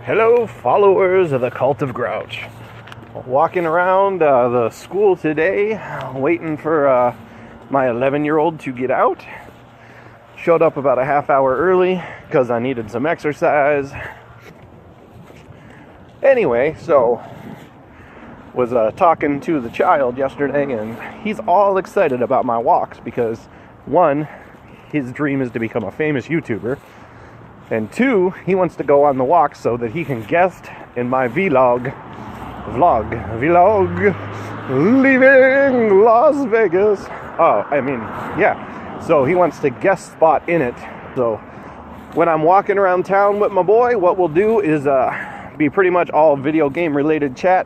Hello, followers of the Cult of Grouch. Walking around the school today, waiting for my 11-year-old to get out. Showed up about a half hour early because I needed some exercise. Anyway, so was talking to the child yesterday, and he's all excited about my walks because, one, his dream is to become a famous YouTuber. And two, he wants to go on the walk so that he can guest in my vlog, leaving Las Vegas. So he wants to guest spot in it. So when I'm walking around town with my boy, what we'll do is be pretty much all video game related chat.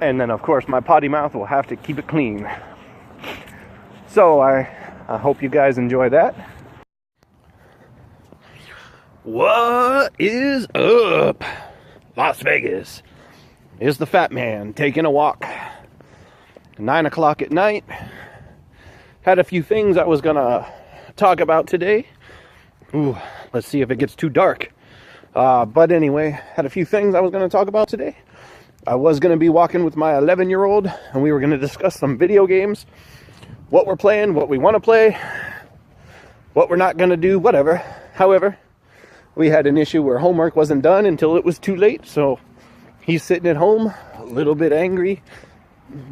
And then of course my potty mouth will have to keep it clean. So I hope you guys enjoy that. What is up? Las Vegas. It's the fat man taking a walk. 9 o'clock at night. Had a few things I was gonna talk about today. Ooh, let's see if it gets too dark. But anyway, had a few things I was gonna talk about today. I was gonna be walking with my 11-year-old, and we were gonna discuss some video games. What we're playing, what we wanna play, what we're not gonna do, whatever. However, we had an issue where homework wasn't done until it was too late, so he's sitting at home, a little bit angry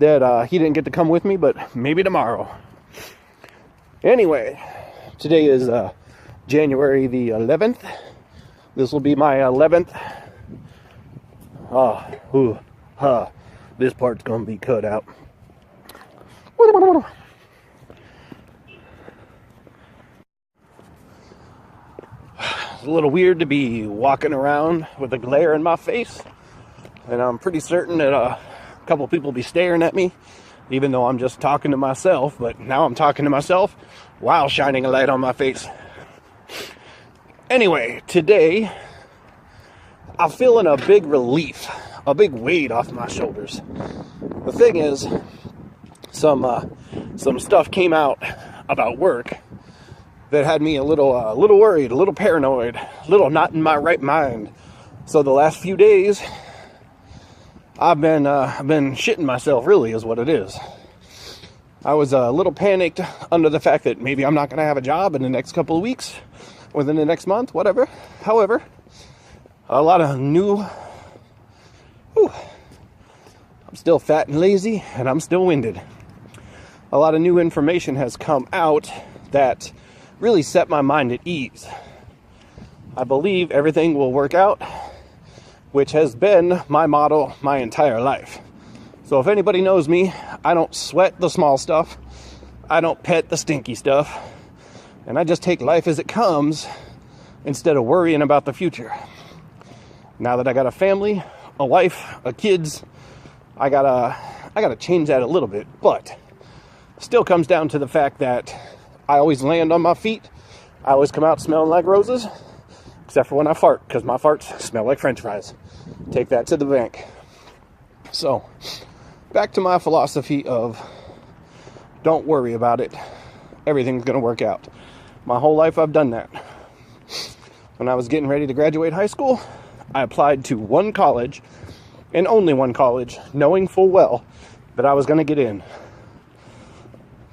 that he didn't get to come with me, but maybe tomorrow. Anyway, today is January the 11th. This will be my 11th. This part's gonna be cut out. It's a little weird to be walking around with a glare in my face, and I'm pretty certain that a couple people be staring at me, even though I'm just talking to myself. But now I'm talking to myself while shining a light on my face. Anyway, today I'm feeling a big relief, a big weight off my shoulders. The thing is, some stuff came out about work that had me a little worried, a little paranoid, a little not in my right mind. So the last few days, I've been shitting myself, really, is what it is. I was a little panicked under the fact that maybe I'm not going to have a job in the next couple of weeks, within the next month, whatever. However, a lot of new... I'm still fat and lazy, and I'm still winded. A lot of new information has come out that really set my mind at ease. I believe everything will work out, which has been my motto my entire life. So if anybody knows me, I don't sweat the small stuff. I don't pet the stinky stuff. And I just take life as it comes instead of worrying about the future. Now that I got a family, a wife, kids, I gotta change that a little bit. But still comes down to the fact that I always land on my feet. I always come out smelling like roses, except for when I fart, because my farts smell like French fries. Take that to the bank. So, back to my philosophy of don't worry about it. Everything's going to work out. My whole life I've done that. When I was getting ready to graduate high school, I applied to one college, and only one college, knowing full well that I was going to get in.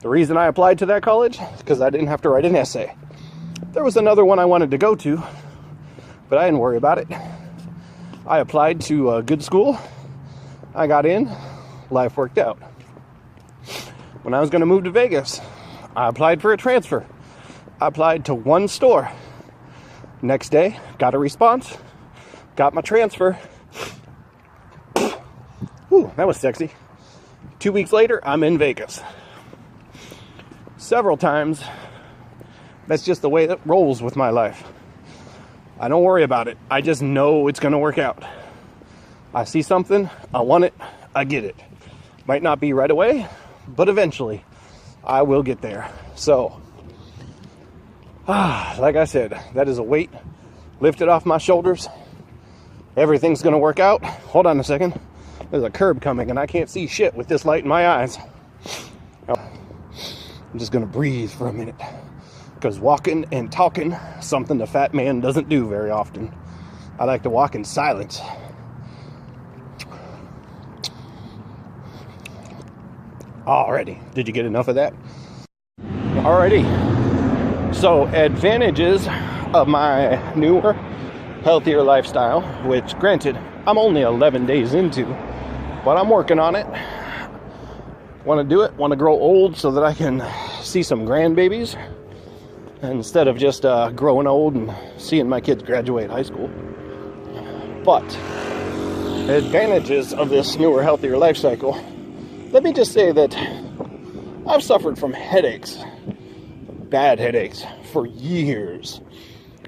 The reason I applied to that college is because I didn't have to write an essay. There was another one I wanted to go to, but I didn't worry about it. I applied to a good school. I got in. Life worked out. When I was going to move to Vegas, I applied for a transfer. I applied to one store. Next day, got a response. Got my transfer. Ooh, that was sexy. 2 weeks later, I'm in Vegas. Several times, that's just the way that rolls with my life. I don't worry about it. I just know it's going to work out. I see something, I want it, I get it. Might not be right away, but eventually I will get there. So, like I said, that is a weight lifted off my shoulders. Everything's going to work out. Hold on a second. There's a curb coming and I can't see shit with this light in my eyes. I'm just going to breathe for a minute. Because walking and talking, something the fat man doesn't do very often. I like to walk in silence. Alrighty, did you get enough of that? Alrighty, so advantages of my newer, healthier lifestyle, which granted, I'm only 11 days into, but I'm working on it. Want to do it, want to grow old so that I can see some grandbabies instead of just growing old and seeing my kids graduate high school. But advantages of this newer, healthier life cycle. Let me just say that I've suffered from headaches, bad headaches, for years.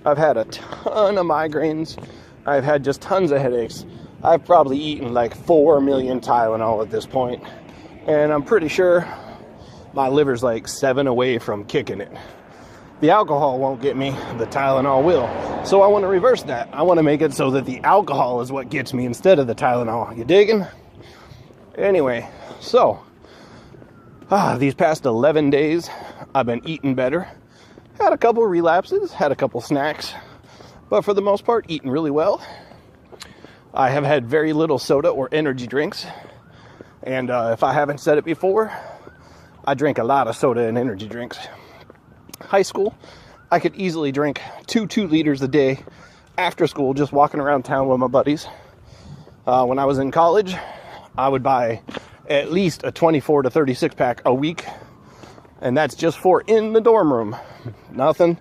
I've had a ton of migraines. I've had just tons of headaches. I've probably eaten like 4 million Tylenol at this point. And I'm pretty sure my liver's like 7 away from kicking it. The alcohol won't get me, the Tylenol will. So I want to reverse that. I want to make it so that the alcohol is what gets me instead of the Tylenol. You digging? Anyway, so these past 11 days, I've been eating better. Had a couple relapses, had a couple snacks, but for the most part, eating really well. I have had very little soda or energy drinks. And if I haven't said it before, I drink a lot of soda and energy drinks. High school, I could easily drink 2 liters a day after school, just walking around town with my buddies. When I was in college, I would buy at least a 24 to 36 pack a week. And that's just for in the dorm room. Nothing.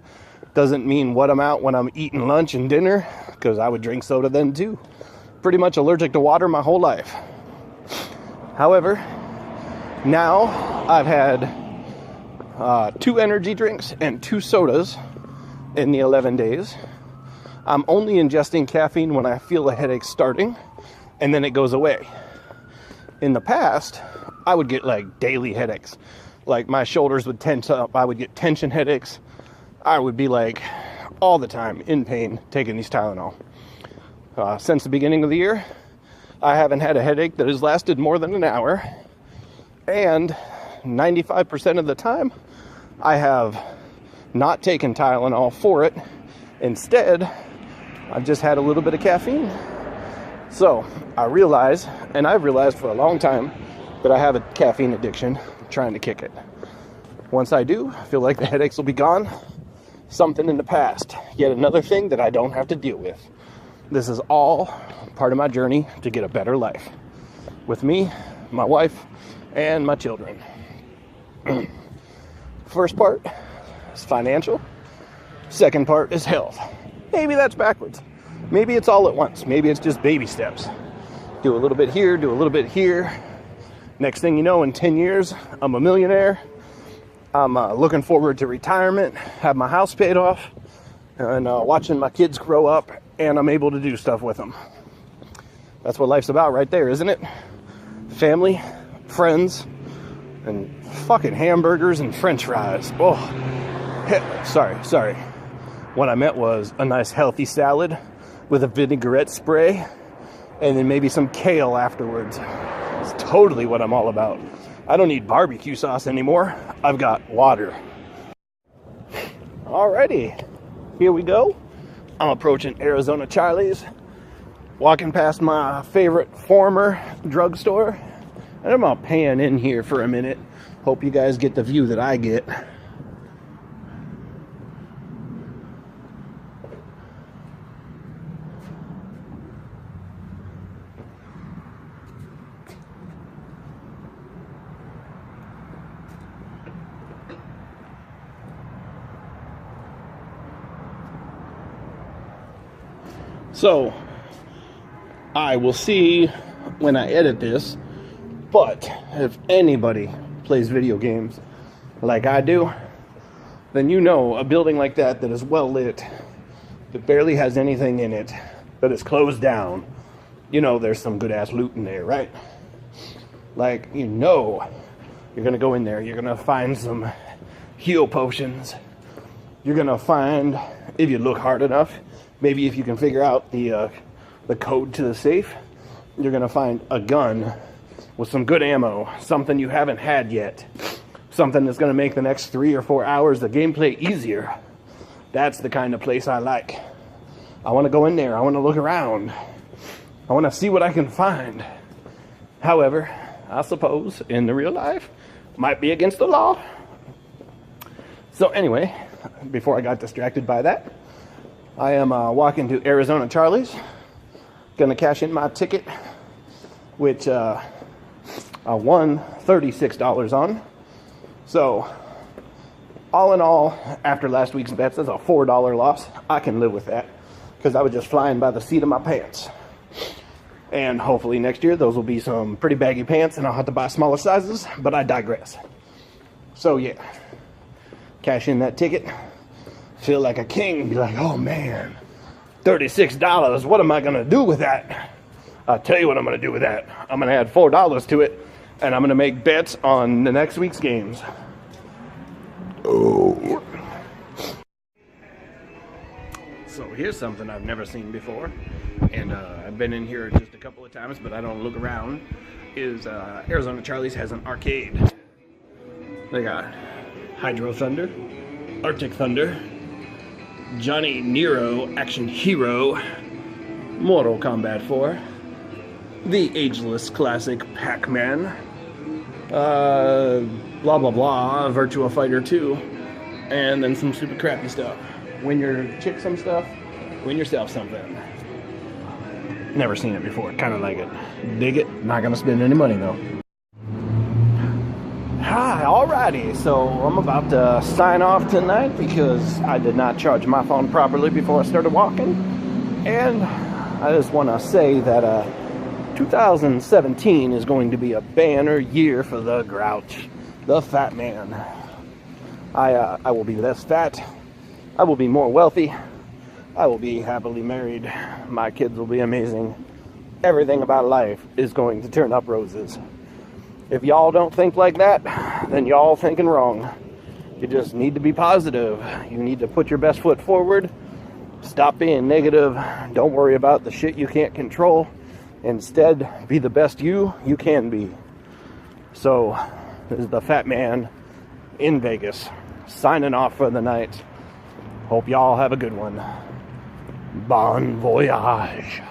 Doesn't mean what I'm out when I'm eating lunch and dinner, because I would drink soda then too. Pretty much allergic to water my whole life. However, now I've had 2 energy drinks and 2 sodas in the 11 days. I'm only ingesting caffeine when I feel a headache starting, and then it goes away. In the past, I would get like daily headaches. Like my shoulders would tense up. I would get tension headaches. I would be like all the time in pain taking these Tylenol. Since the beginning of the year, I haven't had a headache that has lasted more than an hour. And 95% of the time, I have not taken Tylenol for it. Instead, I've just had a little bit of caffeine. So I realize, and I've realized for a long time, that I have a caffeine addiction. I'm trying to kick it. Once I do, I feel like the headaches will be gone. Something in the past. Yet another thing that I don't have to deal with. This is all part of my journey to get a better life. With me, my wife, and my children. First part is financial. Second part is health. Maybe that's backwards. Maybe it's all at once. Maybe it's just baby steps. Do a little bit here, do a little bit here. Next thing you know, in 10 years, I'm a millionaire. I'm looking forward to retirement, have my house paid off, and watching my kids grow up, and I'm able to do stuff with them. That's what life's about right there, isn't it? Family, friends, and fucking hamburgers and french fries. Oh, sorry. What I meant was a nice healthy salad with a vinaigrette spray, and then maybe some kale afterwards. It's totally what I'm all about. I don't need barbecue sauce anymore. I've got water. Alrighty, here we go. I'm approaching Arizona Charlie's, walking past my favorite former drugstore, and I'm gonna pan in here for a minute. Hope you guys get the view that I get. So, I will see when I edit this, but if anybody plays video games like I do, then you know a building like that is well lit, that barely has anything in it, that is closed down, you know there's some good ass loot in there, right? Like, you know you're gonna go in there, you're gonna find some heal potions, you're gonna find, if you look hard enough, maybe if you can figure out the code to the safe, you're going to find a gun with some good ammo, something you haven't had yet, something that's going to make the next 3 or 4 hours of gameplay easier. That's the kind of place I like. I want to go in there. I want to look around. I want to see what I can find. However, I suppose in the real life, might be against the law. So anyway, before I got distracted by that, I am walking to Arizona Charlie's. Gonna cash in my ticket, which I won $36 on. So all in all, after last week's bets, that's a $4 loss. I can live with that because I was just flying by the seat of my pants. And hopefully next year, those will be some pretty baggy pants and I'll have to buy smaller sizes, but I digress. So yeah, cash in that ticket, feel like a king, be like, oh man, $36, what am I gonna do with that? I'll tell you what I'm gonna do with that. I'm gonna add $4 to it, and I'm gonna make bets on the next week's games. Oh. So here's something I've never seen before, and I've been in here just a couple of times, but I don't look around, is Arizona Charlie's has an arcade. They got Hydro Thunder, Arctic Thunder, Johnny Nero Action Hero, Mortal Kombat 4, the ageless classic Pac-Man, blah blah blah, Virtua Fighter 2, and then some super crappy stuff. Win your chick some stuff, win yourself something. Never seen it before, kind of like it. Dig it, not gonna spend any money though. Hi, alrighty, so I'm about to sign off tonight because I did not charge my phone properly before I started walking. And I just want to say that 2017 is going to be a banner year for the Grouch, the fat man. I will be less fat. I will be more wealthy. I will be happily married. My kids will be amazing. Everything about life is going to turn up roses. If y'all don't think like that, then y'all thinking wrong. You just need to be positive. You need to put your best foot forward. Stop being negative. Don't worry about the shit you can't control. Instead, be the best you can be. So, this is the Fat Man in Vegas, signing off for the night. Hope y'all have a good one. Bon voyage.